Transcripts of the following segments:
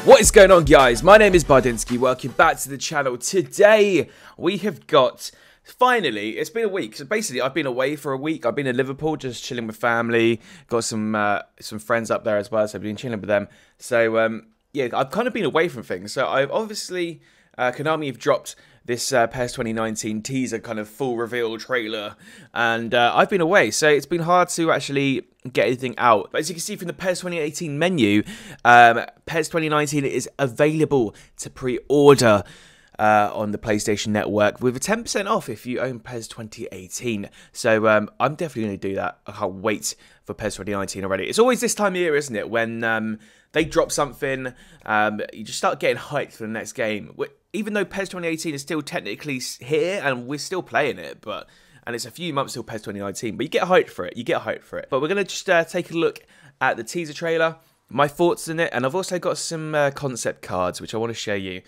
What is going on, guys? My name is Bardinski. Welcome back to the channel. Today we have got, finally, it's been a week. So basically, I've been away for a week. I've been in Liverpool, just chilling with family. Got some friends up there as well, so I've been chilling with them. So yeah, I've kind of been away from things. So I've obviously Konami have dropped this PES 2019 teaser, kind of full reveal trailer, and I've been away, so it's been hard to actually get anything out. But as you can see from the PES 2018 menu, PES 2019 is available to pre-order on the PlayStation Network with a 10% off if you own PES 2018. So I'm definitely going to do that. I can't wait for PES 2019 already. It's always this time of year, isn't it, when they drop something, you just start getting hyped for the next game. Even though PES 2018 is still technically here and we're still playing it, and it's a few months till PES 2019, but you get hyped for it. You get hyped for it. But we're going to just take a look at the teaser trailer, my thoughts in it, and I've also got some concept cards which I want to show you.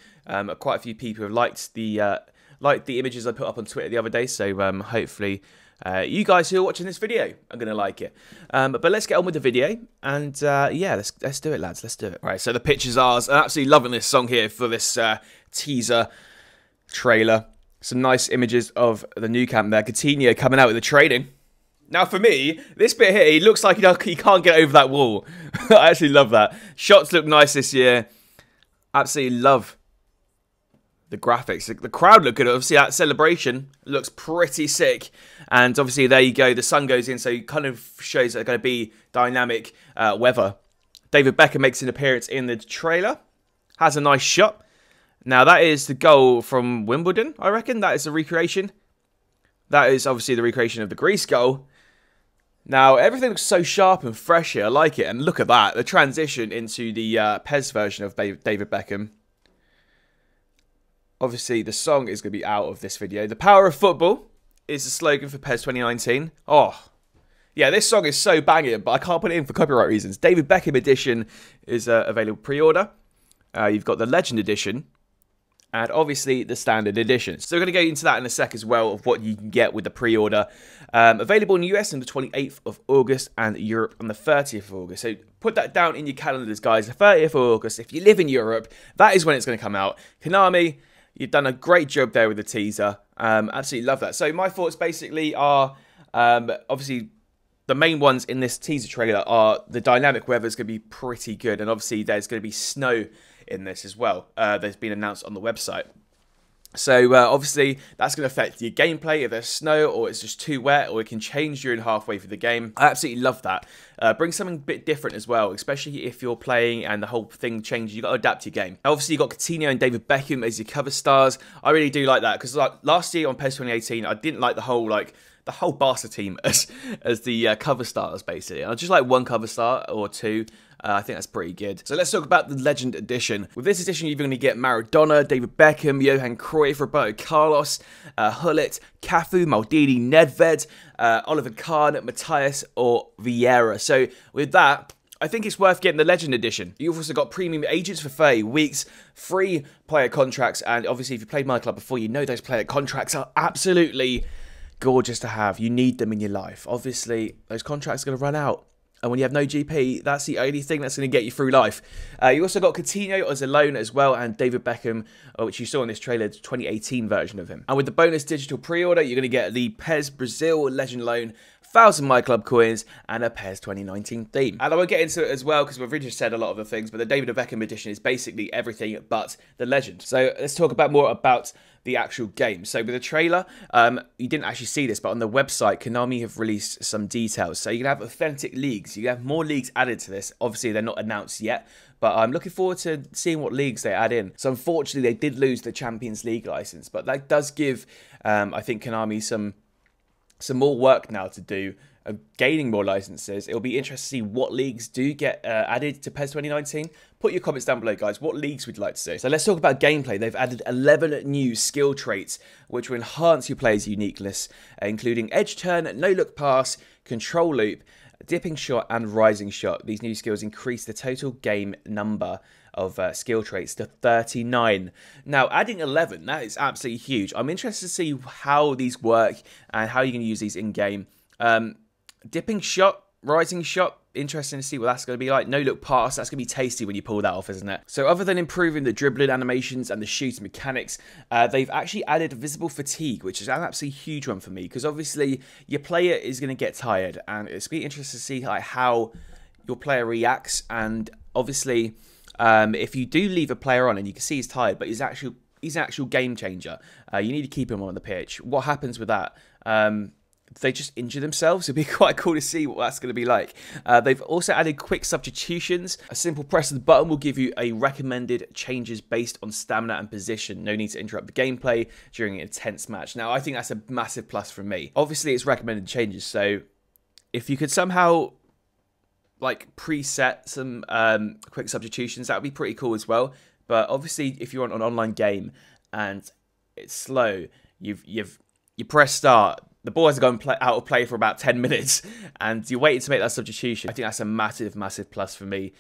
Quite a few people have liked the images I put up on Twitter the other day, so hopefully you guys who are watching this video are going to like it. But let's get on with the video, and yeah, let's do it, lads. Let's do it. All right, so the picture's ours. I'm absolutely loving this song here for this teaser trailer. Some nice images of the new camp there. Coutinho coming out with the training. Now, for me, this bit here, he looks like he can't get over that wall. I actually love that. Shots look nice this year. Absolutely love the graphics. The crowd look good. Obviously, that celebration looks pretty sick. And obviously, there you go. The sun goes in, so it kind of shows that it's going to be dynamic weather. David Beckham makes an appearance in the trailer. Has a nice shot. Now, that is the goal from Wimbledon, I reckon. That is a recreation. That is obviously the recreation of the Greece goal. Now, everything looks so sharp and fresh here. I like it. And look at that. The transition into the PES version of David Beckham. Obviously, the song is going to be out of this video. The power of football is the slogan for PES 2019. Oh, yeah, this song is so banging, but I can't put it in for copyright reasons. David Beckham edition is available pre-order. You've got the Legend edition. And obviously the standard edition. So we're going to go into that in a sec as well, of what you can get with the pre-order. Available in the US on the 28th of August and Europe on the 30th of August. So put that down in your calendars, guys. The 30th of August, if you live in Europe, that is when it's going to come out. Konami, you've done a great job there with the teaser. Absolutely love that. So my thoughts basically are, obviously, the main ones in this teaser trailer are the dynamic weather is going to be pretty good. And obviously there's going to be snow in this as well. There's been announced on the website. So obviously that's going to affect your gameplay if there's snow or it's just too wet, or it can change during halfway through the game. I absolutely love that. Bring something a bit different as well, especially if you're playing and the whole thing changes. You've got to adapt your game. Obviously you've got Coutinho and David Beckham as your cover stars. I really do like that, because like last year on PES 2018 I didn't like the whole Barca team as the cover stars, basically. I just like one cover star or two. I think that's pretty good. So let's talk about the Legend Edition. With this edition, you're going to get Maradona, David Beckham, Johan Cruyff, Roberto Carlos, Hullet, Cafu, Maldini, Nedved, Oliver Kahn, Matthias, or Vieira. So with that, I think it's worth getting the Legend Edition. You've also got premium agents for 30 weeks, free player contracts, and obviously if you played MyClub before, you know those player contracts are absolutely gorgeous to have. You need them in your life. Obviously, those contracts are going to run out. And when you have no GP, that's the only thing that's going to get you through life. You also got Coutinho as a loan as well, and David Beckham, which you saw in this trailer, the 2018 version of him. And with the bonus digital pre-order, you're going to get the PES Brazil Legend Loan, 1,000 MyClub coins, and a PES 2019 theme. And I won't get into it as well, because we've already just said a lot of the things, but the David Beckham edition is basically everything but the Legend. So let's talk more about the actual game. So with the trailer, you didn't actually see this, but on the website, Konami have released some details. So you can have authentic leagues. You can have more leagues added to this. Obviously, they're not announced yet, but I'm looking forward to seeing what leagues they add in. So unfortunately, they did lose the Champions League license, but that does give, I think, Konami some more work now to do, gaining more licenses. It'll be interesting to see what leagues do get added to PES 2019. Put your comments down below, guys. What leagues would you like to see? So let's talk about gameplay. They've added 11 new skill traits, which will enhance your player's uniqueness, including edge turn, no-look pass, control loop, dipping shot, and rising shot. These new skills increase the total game number of skill traits to 39. Now, adding 11, that is absolutely huge. I'm interested to see how these work and how you can use these in-game. Dipping shot, Rising shot, interesting to see what that's going to be like. No look pass, that's going to be tasty when you pull that off, isn't it? So other than improving the dribbling animations and the shooting mechanics, they've actually added visible fatigue, which is an absolutely huge one for me, because obviously your player is going to get tired, and it's going to be interesting to see like how your player reacts. And obviously, if you do leave a player on and you can see he's tired, but he's an actual game changer, you need to keep him on the pitch. What happens with that? They just injure themselves. It'd be quite cool to see what that's going to be like. They've also added quick substitutions. A simple press of the button will give you a recommended changes based on stamina and position. No need to interrupt the gameplay during an intense match. Now, I think that's a massive plus for me. Obviously, it's recommended changes, so if you could somehow like preset some quick substitutions, that would be pretty cool as well. But obviously, if you want an online game and it's slow, you press start, the ball has gone out of play for about 10 minutes, and you're waiting to make that substitution. I think that's a massive, massive plus for me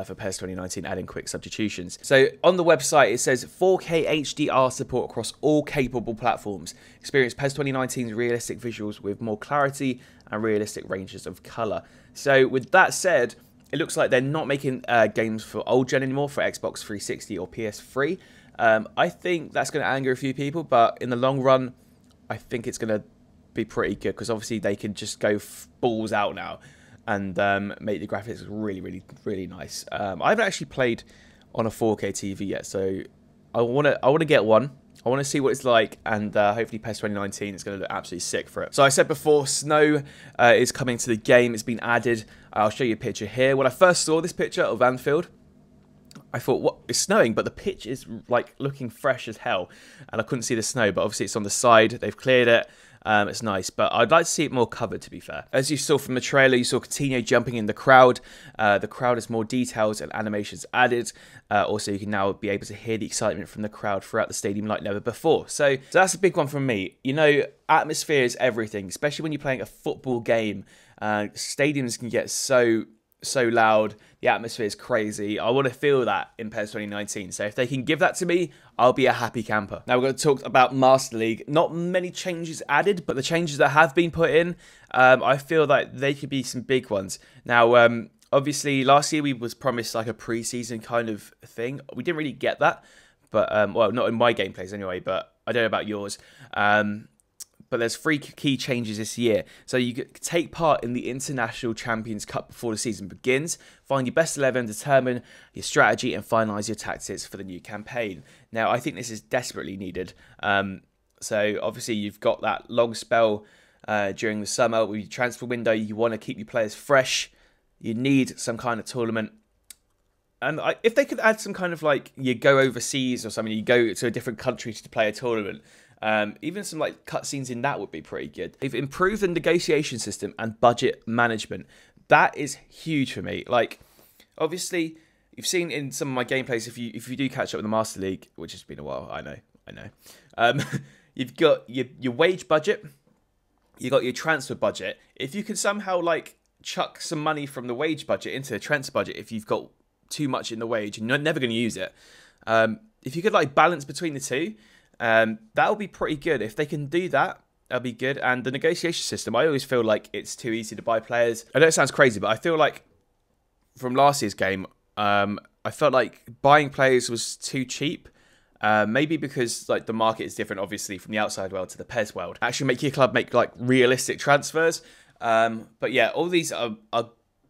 for PES 2019, adding quick substitutions. So on the website, it says 4K HDR support across all capable platforms. Experience PES 2019's realistic visuals with more clarity and realistic ranges of colour. So with that said, it looks like they're not making games for old gen anymore, for Xbox 360 or PS3. I think that's going to anger a few people, but in the long run, I think it's going to be pretty good, because obviously they can just go balls out now and make the graphics really, really, really nice. I haven't actually played on a 4K TV yet, so I want to get one. I want to see what it's like, and hopefully PES 2019 is going to look absolutely sick for it. So I said before, snow is coming to the game. It's been added. I'll show you a picture here. When I first saw this picture of Anfield, I thought, what? It's snowing, but the pitch is like looking fresh as hell, and I couldn't see the snow, but obviously it's on the side. They've cleared it. It's nice, but I'd like to see it more covered, to be fair. As you saw from the trailer, you saw Coutinho jumping in the crowd. The crowd has more details and animations added. Also, you can now be able to hear the excitement from the crowd throughout the stadium like never before. So that's a big one from me. You know, atmosphere is everything, especially when you're playing a football game. Stadiums can get so loud, the atmosphere is crazy. I want to feel that in PES 2019, so if they can give that to me, I'll be a happy camper. Now we're going to talk about Master League. Not many changes added, but the changes that have been put in, I feel like they could be some big ones. Now, obviously, last year we was promised like a pre-season kind of thing. We didn't really get that, but well, not in my gameplays anyway, but I don't know about yours. But there's 3 key changes this year. So you can take part in the International Champions Cup before the season begins, find your best 11, determine your strategy, and finalise your tactics for the new campaign. Now, I think this is desperately needed. So obviously you've got that long spell during the summer with your transfer window. You want to keep your players fresh. You need some kind of tournament. And if they could add some kind of like, you go overseas or something, you go to a different country to play a tournament. Even some like cutscenes in that would be pretty good. They've improved the negotiation system and budget management. That is huge for me. Like, obviously, you've seen in some of my gameplays, if you do catch up with the Master League, which has been a while, I know. You've got your wage budget, you've got your transfer budget. If you can somehow like chuck some money from the wage budget into the transfer budget, if you've got too much in the wage and you're never going to use it, if you could like balance between the two, that would be pretty good. If they can do that, that'd be good. And the negotiation system, I always feel like it's too easy to buy players. I know it sounds crazy, but I feel like from last year's game, I felt like buying players was too cheap. Maybe because like the market is different, obviously, from the outside world to the PES world. Actually make your club make like realistic transfers. But yeah, all these are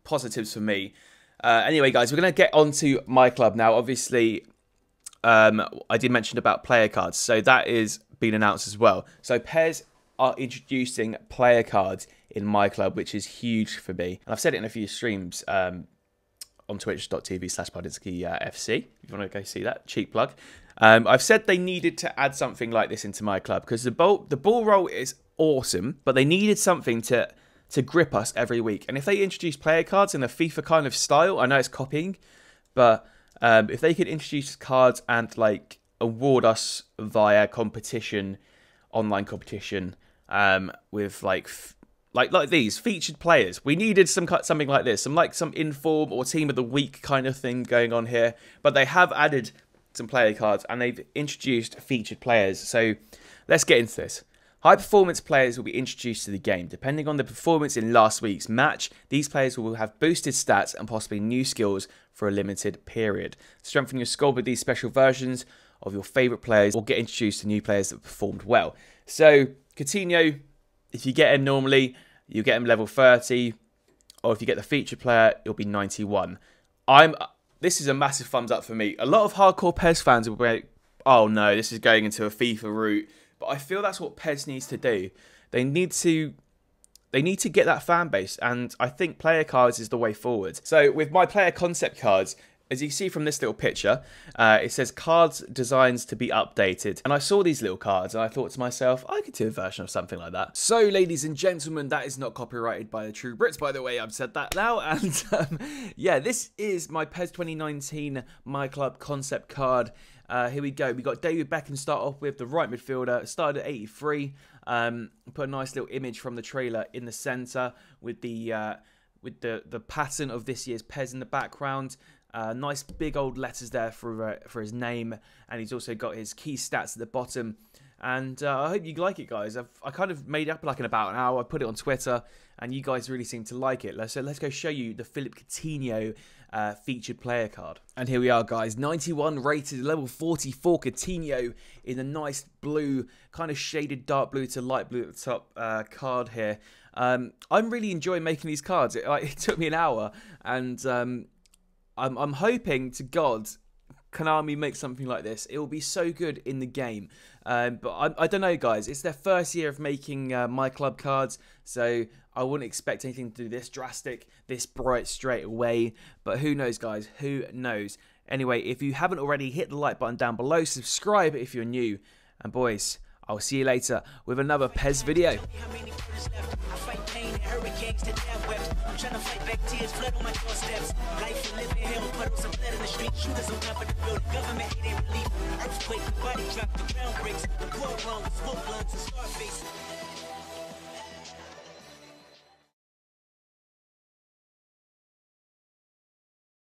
positives for me. Anyway, guys, we're going to get on to my club now. Obviously, I did mention about player cards, so that is been announced as well. So PES are introducing player cards in my club, which is huge for me. And I've said it in a few streams on twitch.tv/BardinskiFC. If you want to go see that, cheap plug. I've said they needed to add something like this into my club because the ball roll is awesome, but they needed something to grip us every week. And if they introduce player cards in a FIFA kind of style, I know it's copying, but if they could introduce cards and like award us via competition, online competition, with like these featured players, we needed something like this, some inform or team of the week kind of thing going on here. But they have added some player cards and they've introduced featured players. So let's get into this. High performance players will be introduced to the game. Depending on the performance in last week's match, these players will have boosted stats and possibly new skills for a limited period. Strengthen your squad with these special versions of your favourite players or get introduced to new players that performed well. So, Coutinho, if you get him normally, you get him level 30, or if you get the featured player, it'll be 91. This is a massive thumbs up for me. A lot of hardcore PES fans will be like, oh no, this is going into a FIFA route. But I feel that's what PES needs to do. They need to get that fan base, and I think player cards is the way forward. So with my player concept cards, as you see from this little picture, it says cards designs to be updated. And I saw these little cards and I thought to myself, I could do a version of something like that. So ladies and gentlemen, that is not copyrighted by the True Brits, by the way. I've said that now. And yeah, this is my PES 2019 MyClub concept card. Here we go. We got David Beckham start off with, the right midfielder. Started at 83. Put a nice little image from the trailer in the centre with the pattern of this year's PES in the background. Nice big old letters there for his name, and he's also got his key stats at the bottom. And I hope you like it, guys. I kind of made it up like in about an hour. I put it on Twitter, and you guys really seem to like it. So let's go show you the Philip Coutinho featured player card. And here we are, guys. 91 rated, level 44 Coutinho in a nice blue, kind of shaded dark blue to light blue at the top card here. I'm really enjoying making these cards. It took me an hour, and I'm hoping to God Konami makes something like this. It will be so good in the game. But I don't know, guys. It's their first year of making MyClub cards, so I wouldn't expect anything to do this drastic, this bright straight away. But who knows, guys? Who knows? Anyway, if you haven't already, hit the like button down below. Subscribe if you're new. And boys, I'll see you later with another PES video. I'm trying to fight back tears, flood on my doorsteps. Life and living hell, puddles of blood in the street. Shooters on top of the building, government hate ain't relief. Earthquake, the body drop, the ground breaks. The core wrong, smoke blunts and scar face.